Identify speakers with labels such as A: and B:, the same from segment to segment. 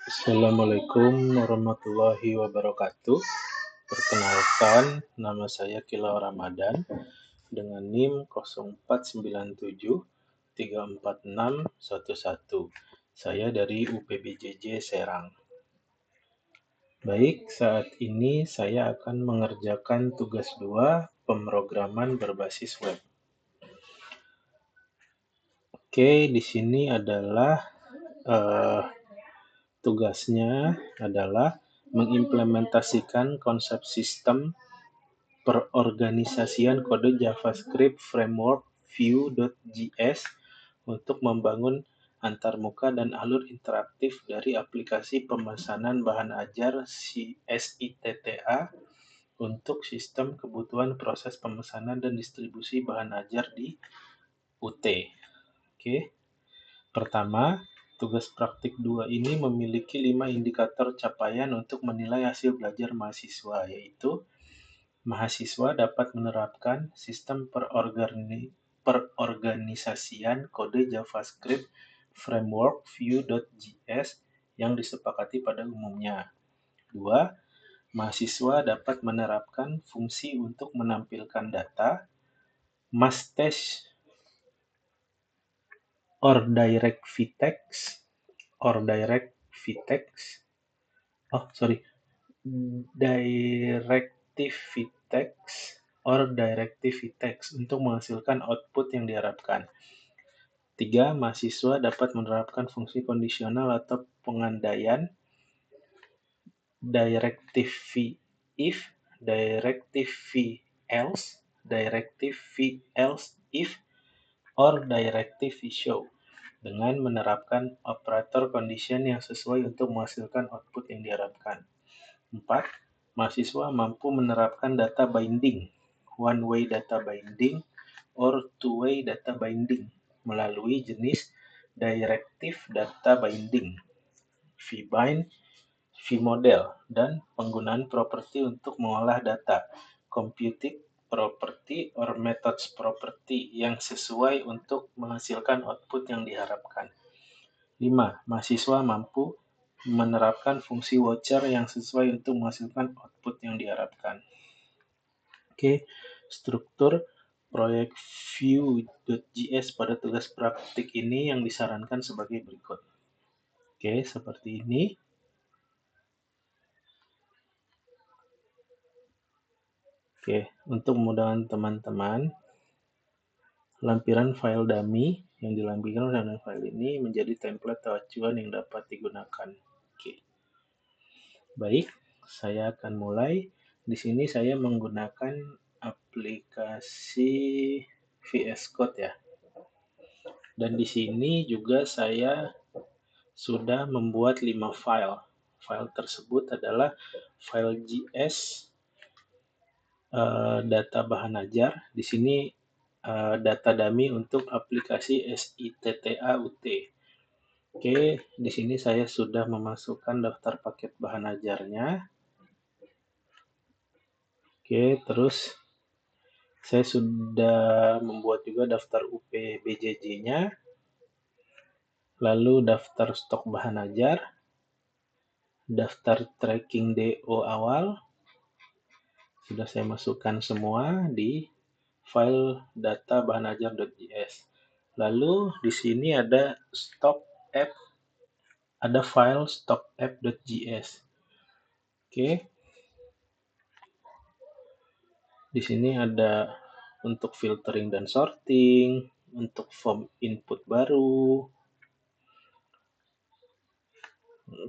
A: Assalamualaikum warahmatullahi wabarakatuh. Perkenalkan, nama saya Kilau Ramadan dengan NIM 0497346111. Saya dari UPBJJ Serang. Baik, saat ini saya akan mengerjakan tugas 2 pemrograman berbasis web. Oke, di sini adalah tugasnya adalah mengimplementasikan konsep sistem perorganisasian kode JavaScript Framework Vue.js untuk membangun antarmuka dan alur interaktif dari aplikasi pemesanan bahan ajar SITTA untuk sistem kebutuhan proses pemesanan dan distribusi bahan ajar di UT. Oke. Pertama, tugas praktik 2 ini memiliki 5 indikator capaian untuk menilai hasil belajar mahasiswa, yaitu mahasiswa dapat menerapkan sistem perorganisasian kode JavaScript Framework Vue.js yang disepakati pada umumnya. 2. Mahasiswa dapat menerapkan fungsi untuk menampilkan data, mustache or directive text, untuk menghasilkan output yang diharapkan. 3. Mahasiswa dapat menerapkan fungsi kondisional atau pengandaian directive if, directive else, directive else if, or directive show dengan menerapkan operator condition yang sesuai untuk menghasilkan output yang diharapkan. 4. Mahasiswa mampu menerapkan data binding, one-way data binding, or two-way data binding melalui jenis directive data binding, vbind, vmodel, dan penggunaan properti untuk mengolah data, computed property or methods property yang sesuai untuk menghasilkan output yang diharapkan. 5. Mahasiswa mampu menerapkan fungsi watcher yang sesuai untuk menghasilkan output yang diharapkan. Oke, struktur proyek Vue.js pada tugas praktik ini yang disarankan sebagai berikut. Oke, seperti ini. Oke, untuk memudahkan teman-teman, lampiran file dummy yang dilampirkan dalam file ini menjadi template atau acuan yang dapat digunakan. Oke. Baik, saya akan mulai. Di sini saya menggunakan aplikasi VS Code ya. Dan di sini juga saya sudah membuat 5 file. File tersebut adalah file JS data bahan ajar. Di sini data dummy untuk aplikasi SITTA UT. Oke, di sini saya sudah memasukkan daftar paket bahan ajarnya. Oke, terus saya sudah membuat juga daftar UPBJJ-nya, lalu daftar stok bahan ajar, daftar tracking DO awal, sudah saya masukkan semua di file data bahan ajar.js. Lalu di sini ada file stock app.js. Oke. Di sini ada untuk filtering dan sorting, untuk form input baru,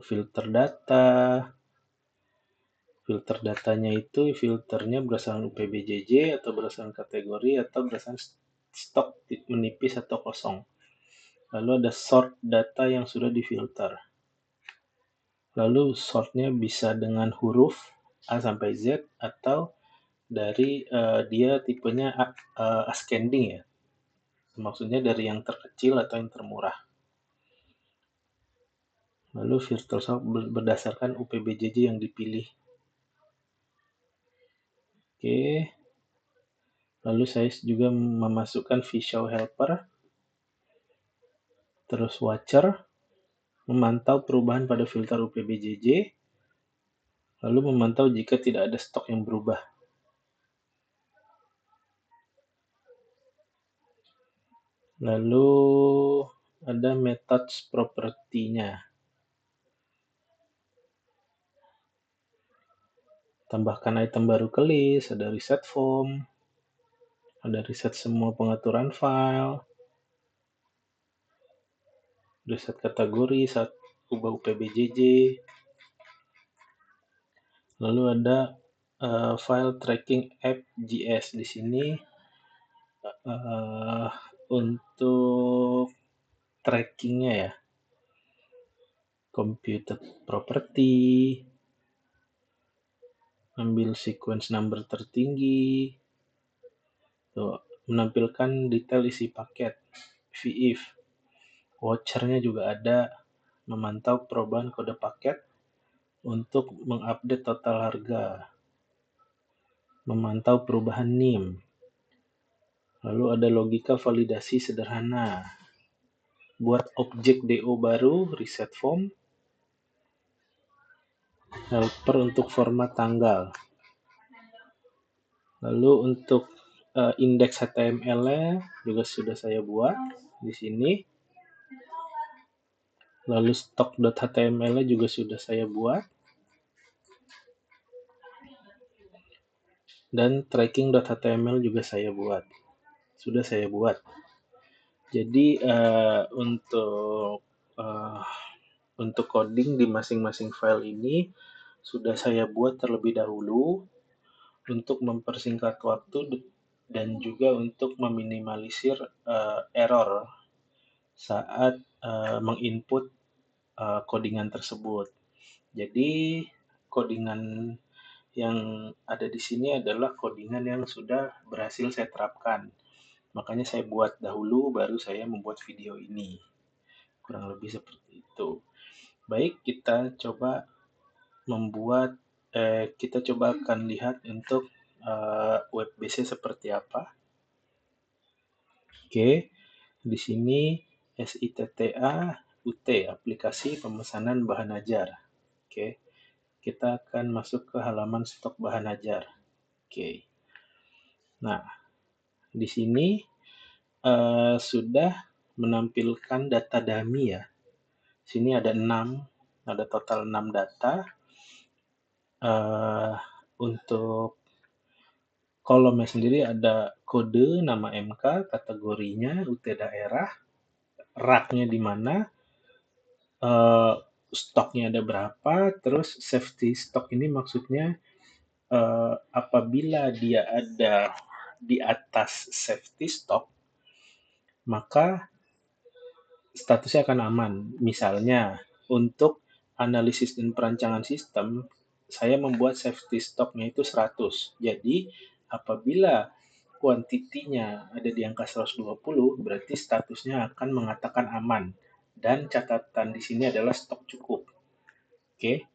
A: filter data. Filter datanya itu filternya berdasarkan UPBJJ atau berdasarkan kategori atau berdasarkan stok menipis atau kosong. Lalu ada sort data yang sudah difilter. Lalu sortnya bisa dengan huruf A sampai Z atau dari dia tipenya ascending ya. Maksudnya dari yang terkecil atau yang termurah. Lalu filter sort berdasarkan UPBJJ yang dipilih. Oke. Lalu saya juga memasukkan visual helper. Terus watcher, memantau perubahan pada filter UPBJJ, lalu memantau jika tidak ada stok yang berubah. Lalu ada methods property-nya. Tambahkan item baru ke list, ada reset form, ada reset semua pengaturan file, reset kategori saat ubah UPBJJ. Lalu ada file tracking app.js di sini untuk trackingnya ya, computed property, ambil sequence number tertinggi, tuh, menampilkan detail isi paket, vif, watchernya juga ada, memantau perubahan kode paket untuk mengupdate total harga, memantau perubahan NIM, lalu ada logika validasi sederhana, buat objek DO baru, reset form, helper untuk format tanggal. Lalu untuk indeks HTML-nya juga sudah saya buat di sini. Lalu stock.html-nya juga sudah saya buat. Dan tracking.html juga saya buat. Sudah saya buat. Jadi untuk coding di masing-masing file ini sudah saya buat terlebih dahulu untuk mempersingkat waktu dan juga untuk meminimalisir error saat menginput codingan tersebut. Jadi codingan yang ada di sini adalah codingan yang sudah berhasil saya terapkan. Makanya saya buat dahulu baru saya membuat video ini. Kurang lebih seperti itu. Baik, kita coba kita coba akan lihat untuk WebBase seperti apa. Oke, di sini SITTA UT, aplikasi pemesanan bahan ajar. Oke, kita akan masuk ke halaman stok bahan ajar. Oke, nah di sini sudah menampilkan data dummy ya. Sini ada total 6 data. Untuk kolomnya sendiri ada kode, nama MK, kategorinya, UT daerah, rak-nya di mana, stoknya ada berapa, terus safety stock ini maksudnya apabila dia ada di atas safety stock, maka statusnya akan aman. Misalnya, untuk analisis dan perancangan sistem, saya membuat safety stock-nya itu 100. Jadi, apabila kuantitinya ada di angka 120, berarti statusnya akan mengatakan aman. Dan catatan di sini adalah stok cukup. Oke.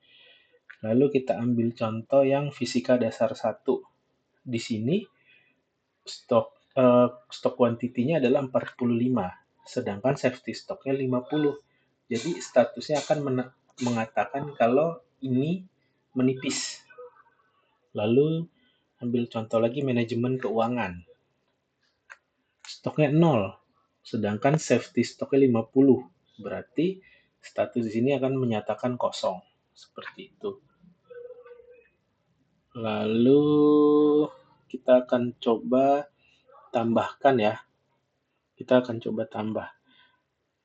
A: Lalu kita ambil contoh yang fisika dasar 1. Di sini stok kuantitinya adalah 45, sedangkan safety stoknya 50. Jadi statusnya akan mengatakan kalau ini menipis. Lalu ambil contoh lagi manajemen keuangan. Stoknya 0, sedangkan safety stoknya 50. Berarti status di sini akan menyatakan kosong. Seperti itu. Lalu kita akan coba tambahkan ya. Kita akan coba tambah.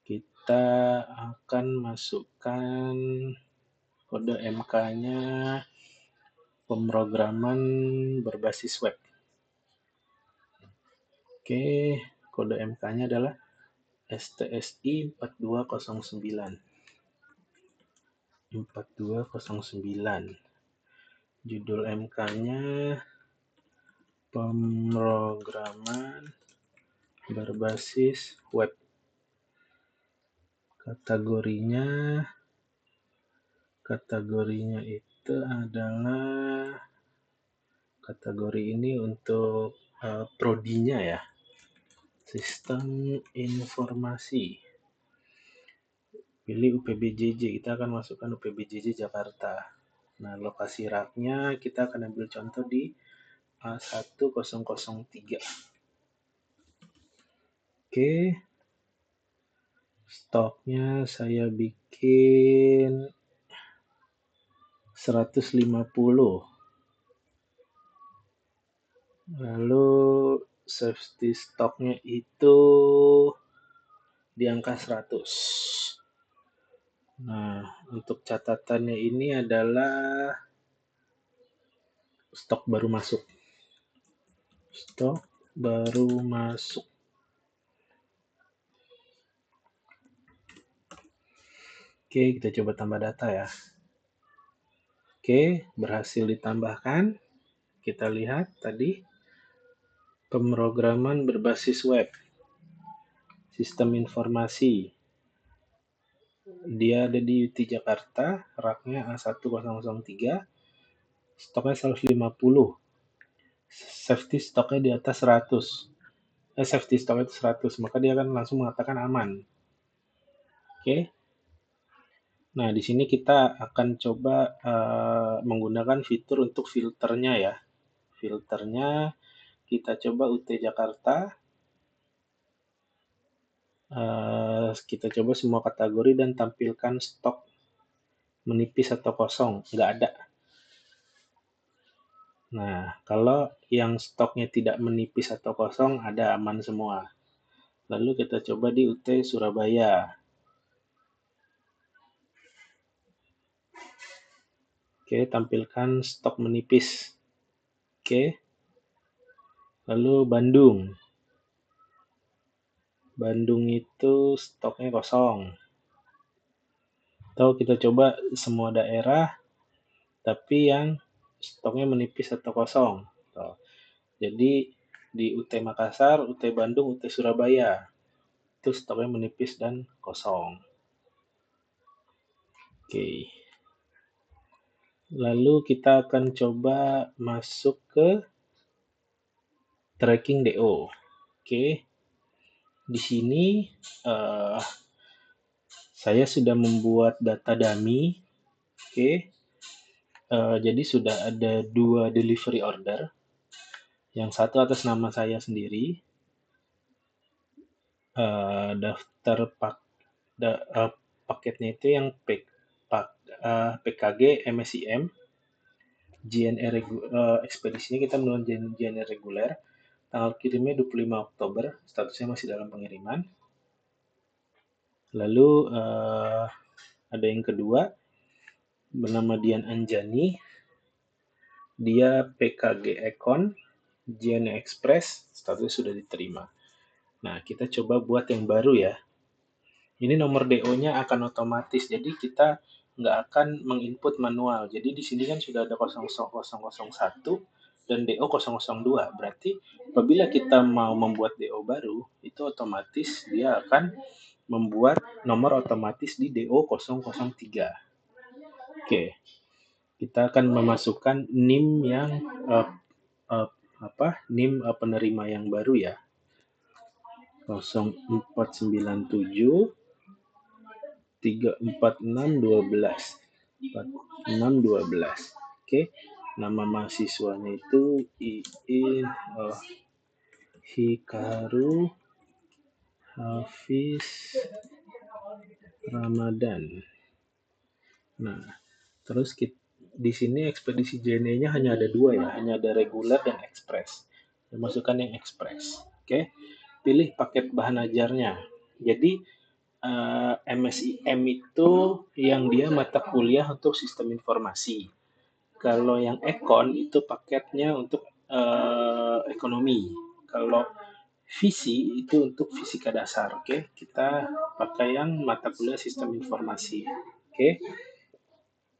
A: Kita akan masukkan kode MK-nya pemrograman berbasis web. Oke, kode MK-nya adalah STSI 4209. 4209. Judul MK-nya pemrograman berbasis web. Kategorinya itu adalah kategori ini untuk prodinya ya, sistem informasi. Pilih UPBJJ, kita akan masukkan UPBJJ Jakarta. Nah, lokasi raknya kita akan ambil contoh di A1003. Oke, stoknya saya bikin 150. Lalu safety stoknya itu di angka 100. Nah, untuk catatannya ini adalah stok baru masuk. Stok baru masuk. Oke, kita coba tambah data ya. Oke, berhasil ditambahkan. Kita lihat tadi pemrograman berbasis web. Sistem informasi. Dia ada di UT Jakarta, raknya A1003. Stoknya 150. Safety stoknya di atas 100. Safety stoknya itu 100, maka dia akan langsung mengatakan aman. Oke. Nah, di sini kita akan coba menggunakan fitur untuk filternya ya. Filternya kita coba UT Jakarta. Kita coba semua kategori dan tampilkan stok menipis atau kosong. Nggak ada. Nah, kalau yang stoknya tidak menipis atau kosong, ada aman semua. Lalu kita coba di UT Surabaya. Oke, tampilkan stok menipis. Oke. Lalu Bandung. Bandung itu stoknya kosong. Atau kita coba semua daerah, tapi yang stoknya menipis atau kosong. Tuh. Jadi di UT Makassar, UT Bandung, UT Surabaya. Itu stoknya menipis dan kosong. Oke. Lalu kita akan coba masuk ke tracking DO. Oke. Di sini saya sudah membuat data dummy. Oke. Jadi sudah ada 2 delivery order. Yang satu atas nama saya sendiri. Daftar paketnya itu yang PKG MSIM. JNE ekspedisinya kita menggunakan JNE reguler. Tanggal kirimnya 25 Oktober, statusnya masih dalam pengiriman. Lalu ada yang kedua, bernama Dian Anjani. Dia PKG Econ, JNE Express, statusnya sudah diterima. Nah, kita coba buat yang baru ya. Ini nomor DO-nya akan otomatis, jadi kita nggak akan menginput manual. Jadi di sini kan sudah ada 00001 dan DO 002. Berarti apabila kita mau membuat DO baru, itu otomatis dia akan membuat nomor otomatis di DO 003. Oke. Kita akan memasukkan NIM yang NIM penerima yang baru ya. 0497 34612 4612. Oke. Nama mahasiswanya itu Iin Hikaru Hafiz Ramadan. Nah, terus di sini ekspedisi JNE-nya hanya ada 2 ya, hanya ada reguler dan ekspres. Saya masukkan yang ekspres. Oke. Pilih paket bahan ajarnya. Jadi MSIM itu yang dia mata kuliah untuk sistem informasi. Kalau yang Econ itu paketnya untuk ekonomi. Kalau visi itu untuk fisika dasar. Oke, kita pakai yang mata kuliah sistem informasi. Oke.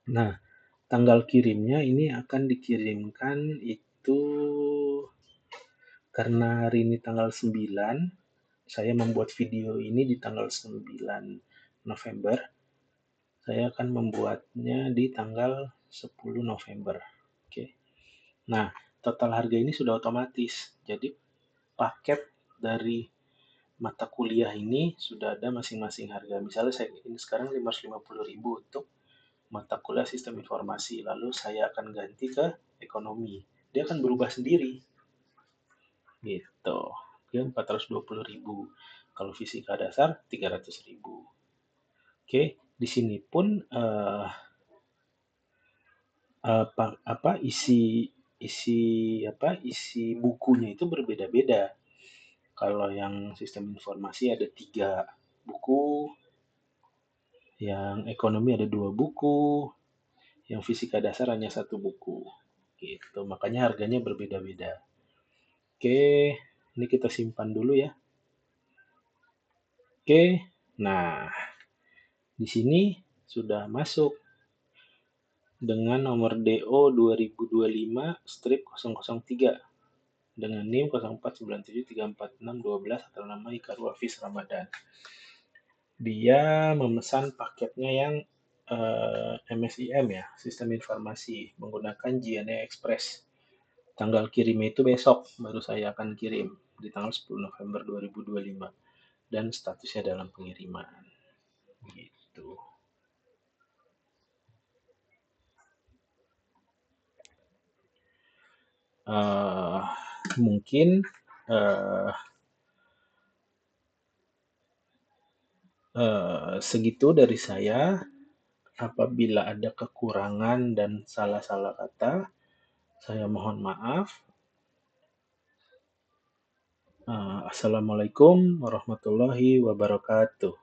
A: Nah, tanggal kirimnya ini akan dikirimkan itu karena hari ini tanggal 9. Saya membuat video ini di tanggal 9 November. Saya akan membuatnya di tanggal 10 November. Oke. Nah, total harga ini sudah otomatis. Jadi paket dari mata kuliah ini sudah ada masing-masing harga. Misalnya saya ini sekarang 550.000 untuk mata kuliah sistem informasi, lalu saya akan ganti ke ekonomi. Dia akan berubah sendiri, gitu. Dia 420.000. Kalau fisika dasar 300.000. Oke, di sini pun isi isi bukunya itu berbeda-beda. Kalau yang sistem informasi ada 3 buku, yang ekonomi ada 2 buku, yang fisika dasar hanya 1 buku. Gitu, makanya harganya berbeda-beda. Oke, ini kita simpan dulu ya. Oke, nah di sini sudah masuk dengan nomor DO 2025-003 dengan NIM 0497346112 atau nama Ikaru Hafiz Ramadan. Dia memesan paketnya yang MSIM ya, Sistem Informasi, menggunakan JNE Express. Tanggal kirimnya itu besok, baru saya akan kirim di tanggal 10 November 2025 dan statusnya dalam pengiriman. Gitu. Mungkin segitu dari saya. Apabila ada kekurangan dan salah-salah kata, saya mohon maaf. Assalamualaikum warahmatullahi wabarakatuh.